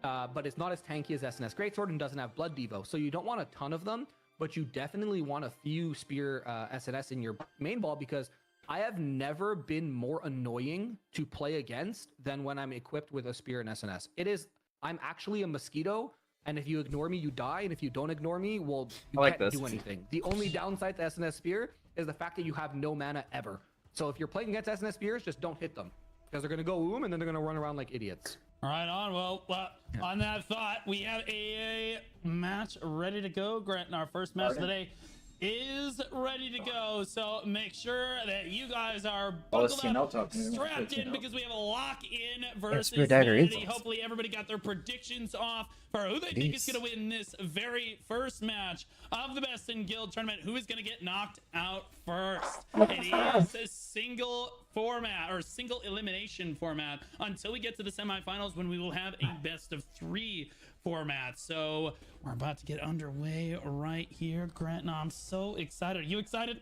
but it's not as tanky as SNS Greatsword and doesn't have Blood Devo. So you don't want a ton of them, but you definitely want a few Spear SNS in your main ball, because I have never been more annoying to play against than when I'm equipped with a Spear and SNS. I'm actually a mosquito, and if you ignore me, you die, and if you don't ignore me, well, you can't do anything. The only downside to SNS Spear is the fact that you have no mana ever. So if you're playing against SNS Spears, just don't hit them, because they're going to go and then they're going to run around like idiots. Right on. Well, on that thought, we have a match ready to go. Grant, our first match of the day is ready to go, so make sure that you guys are buckled up, strapped in, because we have a lock-in versus Vanity. Hopefully everybody got their predictions off for who they think is going to win this very first match of the Best in Guild tournament. Who is going to get knocked out first? It is a single format, or single elimination format, until we get to the semifinals, when we will have a best of 3 format. So we're about to get underway right here, Grant, and I'm so excited. Are you excited?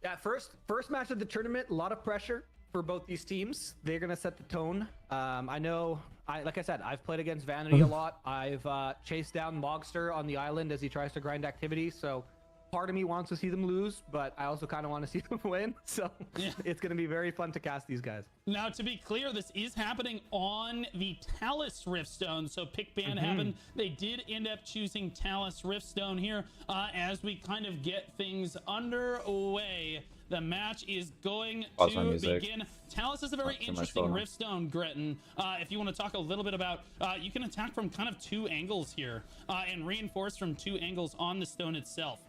Yeah, first match of the tournament, a lot of pressure for both these teams. They're gonna set the tone. I know, like I said, I've played against Vanity a lot. I've chased down Mogster on the island as he tries to grind activity, so part of me wants to see them lose, but I also kind of want to see them win. So yeah, it's going to be very fun to cast these guys. Now, to be clear, this is happening on the Talus Riftstone. So pick band happened. They did end up choosing Talus Riftstone here as we kind of get things underway. The match is going to begin. Talus is a very interesting Riftstone, Gretton. If you want to talk a little bit about, you can attack from kind of 2 angles here and reinforce from 2 angles on the stone itself.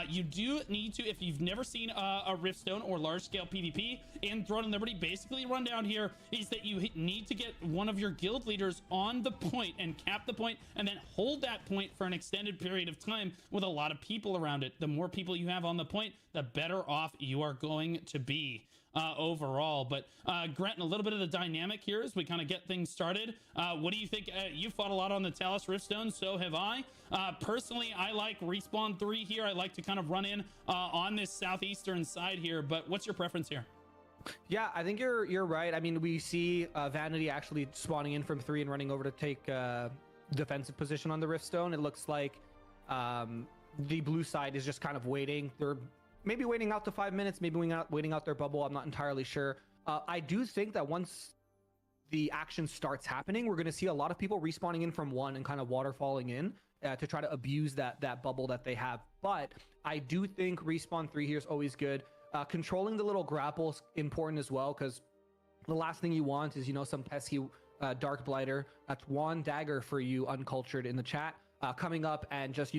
You do need to, if you've never seen a Riftstone or large-scale PvP in Throne and Liberty, basically run down here is that you need to get one of your guild leaders on the point and cap the point, and then hold that point for an extended period of time with a lot of people around it. The more people you have on the point, the better off you are going to be overall. But Grant, a little bit of the dynamic here as we kind of get things started. What do you think? You fought a lot on the Talus Riftstone, so have I. Personally, I like respawn 3 here. I like to kind of run in on this southeastern side here, but what's your preference here? Yeah, I think you're right. I mean, we see Vanity actually spawning in from 3 and running over to take defensive position on the Riftstone. It looks like the blue side is just kind of waiting. They're maybe waiting out to 5 minutes, maybe waiting out their bubble. I'm not entirely sure. I do think that once the action starts happening, we're going to see a lot of people respawning in from 1 and kind of waterfalling in to try to abuse that bubble that they have. But I do think respawn 3 here is always good. Controlling the little grapple is important as well, because the last thing you want is, some pesky Dark Blighter. That's 1 dagger for you, Uncultured, in the chat, coming up and just,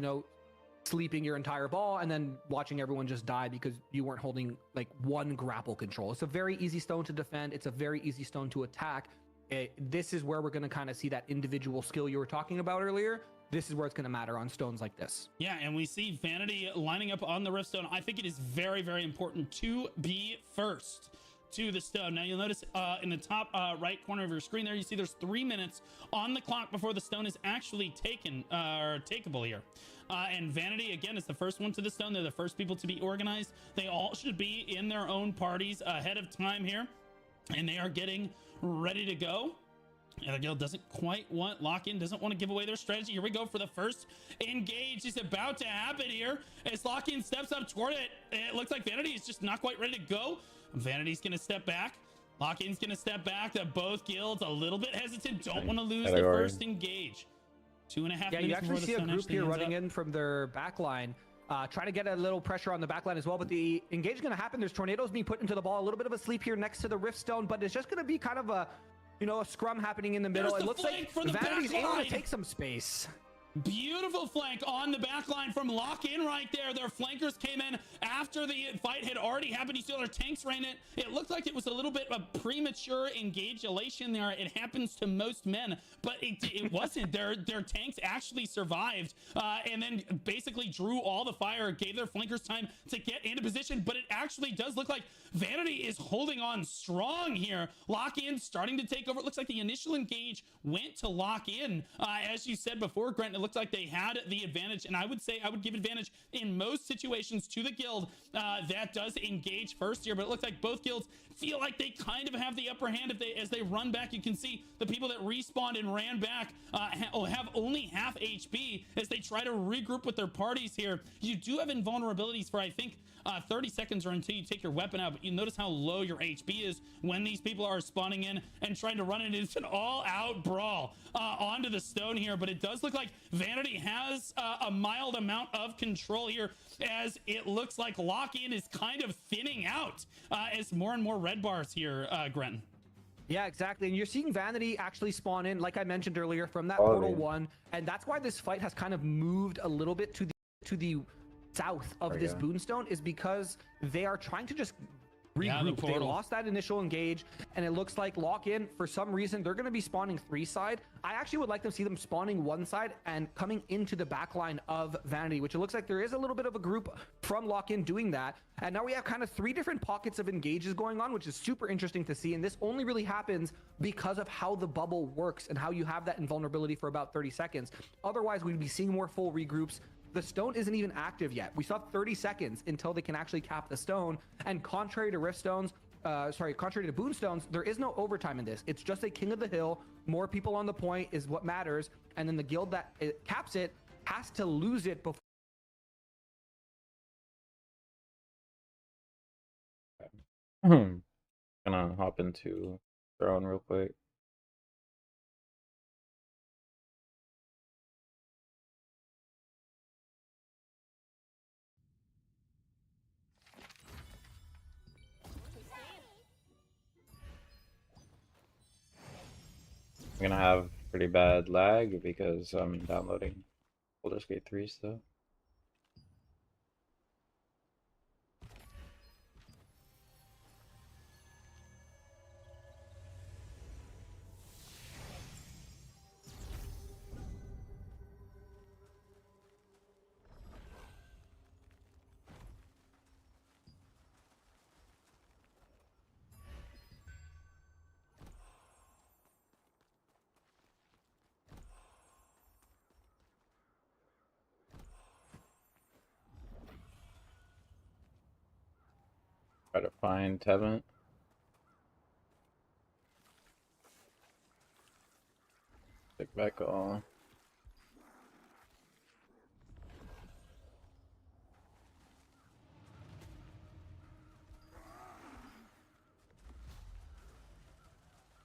sleeping your entire ball and then watching everyone just die because you weren't holding like 1 grapple control. It's a very easy stone to defend. It's a very easy stone to attack. This is where we're going to kind of see that individual skill you were talking about earlier. This is where it's going to matter on stones like this. Yeah, and we see Vanity lining up on the Riftstone. I think it is very, very important to be first to the stone. Now you'll notice in the top right corner of your screen there, you see there's 3 minutes on the clock before the stone is actually taken or takeable here. And Vanity, again, is the first one to the stone. They're the first people to be organized. They all should be in their own parties ahead of time here, and they are getting ready to go. And the guild doesn't quite want lock-in, doesn't want to give away their strategy. Here we go for the first engage. It's about to happen here as lock-in steps up toward it. It looks like Vanity is just not quite ready to go. Vanity's going to step back. Lock-in's going to step back. To both guilds a little bit hesitant. Don't want to lose the first engage. 2.5 minutes. Yeah, you actually see a group here running in from their back line. Try to get a little pressure on the back line as well, but the engage is going to happen. There's tornadoes being put into the ball. A little bit of a sleep here next to the Riftstone, but it's just going to be kind of a scrum happening in the middle. It looks like Vanity's able to take some space. Beautiful flank on the back line from Lock-In right there. Their flankers came in after the fight had already happened. You see their tanks ran it. It looked like it was a little bit of premature engagulation there. It happens to most men, but it wasn't. Their tanks actually survived and then basically drew all the fire, gave their flankers time to get into position, but it actually does look like Vanity is holding on strong here. Lock-In starting to take over. It looks like the initial engage went to Lock-In. As you said before, Grant, looked like they had the advantage, and I would say I would give advantage in most situations to the guild that does engage first here, but it looks like both guilds feel like they kind of have the upper hand as they run back. You can see the people that respawned and ran back have only half HP as they try to regroup with their parties here. You do have invulnerabilities for, I think, 30 seconds or until you take your weapon out, but you notice how low your HP is when these people are spawning in and trying to run it. It's an all-out brawl onto the stone here, but it does look like Vanity has a mild amount of control here, as it looks like lock-in is kind of thinning out as more and more red bars here, Gren. Yeah, exactly. And you're seeing Vanity actually spawn in, like I mentioned earlier, from that Portal 1. And that's why this fight has kind of moved a little bit to the south of this Boonstone, is because they are trying to just regroup. They lost that initial engage, and it looks like lock-in, for some reason, they're going to be spawning 3 side. I actually would like to see them spawning 1 side and coming into the back line of Vanity, which it looks like there is a little bit of a group from lock-in doing that. And now we have kind of 3 different pockets of engages going on, which is super interesting to see. And this only really happens because of how the bubble works and how you have that invulnerability for about 30 seconds. Otherwise, we'd be seeing more full regroups. The stone isn't even active yet. We saw 30 seconds until they can actually cap the stone. And contrary to Riftstones, contrary to Boonstones, there is no overtime in this. It's just a king of the hill. More people on the point is what matters. And then the guild that caps it has to lose it before. Gonna hop into Throne real quick. I'm gonna have pretty bad lag because I'm downloading Baldur's Gate 3 still. Try to find Tevin. Pick back on.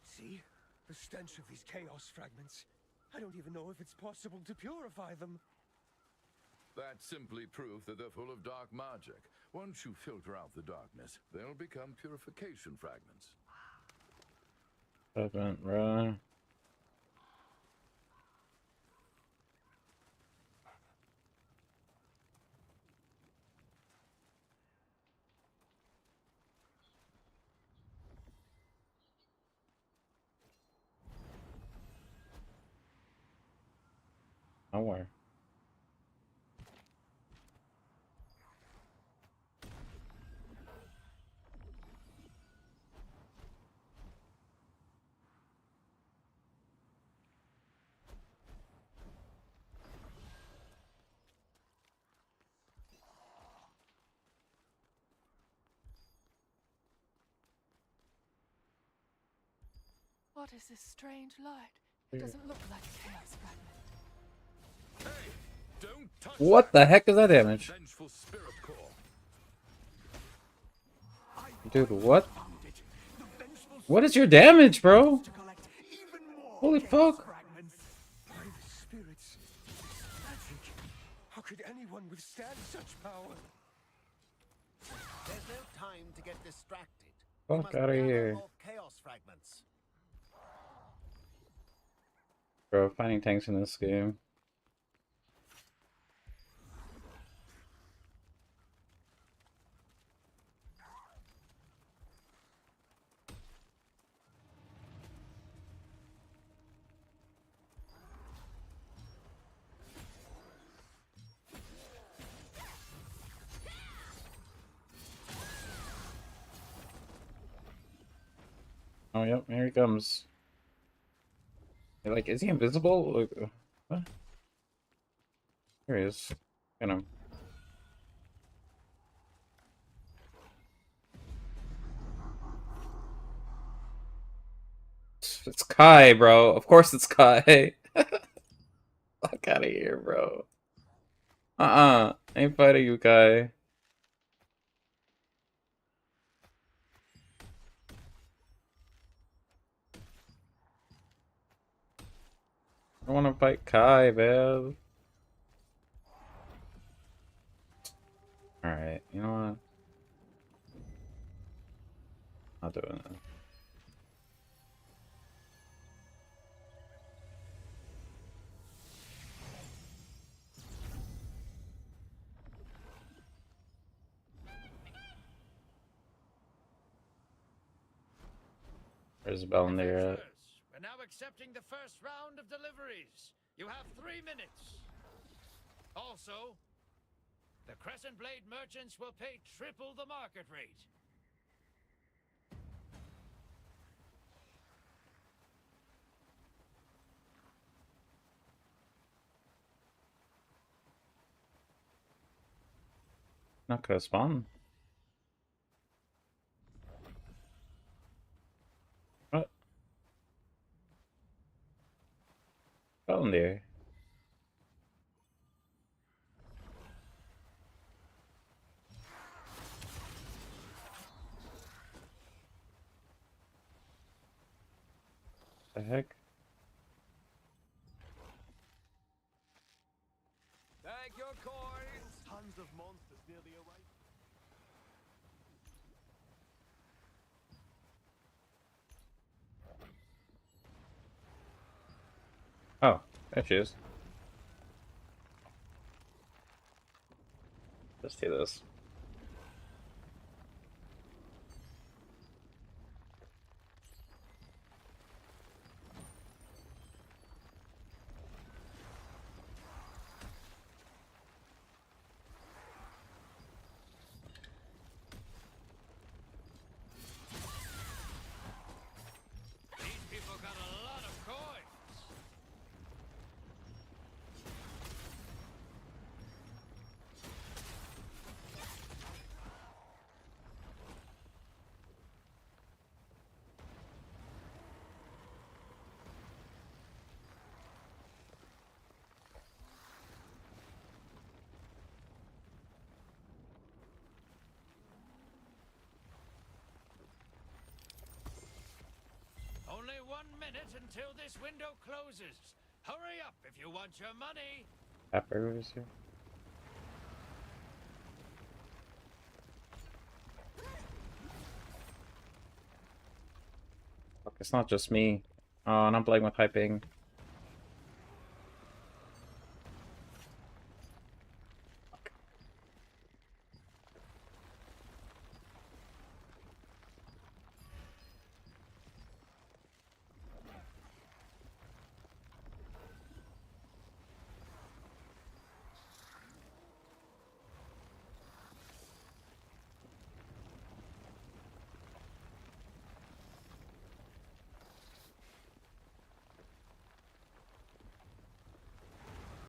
See? The stench of these chaos fragments. I don't even know if it's possible to purify them. That's simply proof that they're full of dark magic. Once you filter out the darkness, they'll become purification fragments. Tevin, run. Nowhere. What is this strange light? It doesn't look like a chaos fragment. Hey, don't touch What the heck is that damage? vengeful spirit core. Dude, what? What is your damage, bro? Holy fuck. Spirits. Magic. How could anyone withstand such power? There's no time to get distracted. Fuck out of here. Chaos fragments. Bro, finding tanks in this game. Oh, yep, here he comes. Like, is he invisible? Like, what? There he is. Get him. It's Kai, bro. Of course it's Kai. Fuck out of here, bro. Ain't fighting you, Kai. I want to fight Kai, man. Alright, you know what? Not doing that. There's a bell in there. Adventurers, we're now accepting the first round of deliveries. You have 3 minutes. Also, the Crescent Blade merchants will pay triple the market rate. Not gonna spawn. What? Bell in there. The heck? Thank your coins. Tons of monsters near the array. Oh, there she is. Let's do this. These people got a lot of coins. Only 1 minute until this window closes. Hurry up if you want your money. That burger is here. Fuck, it's not just me. Oh, and I'm playing with hyping.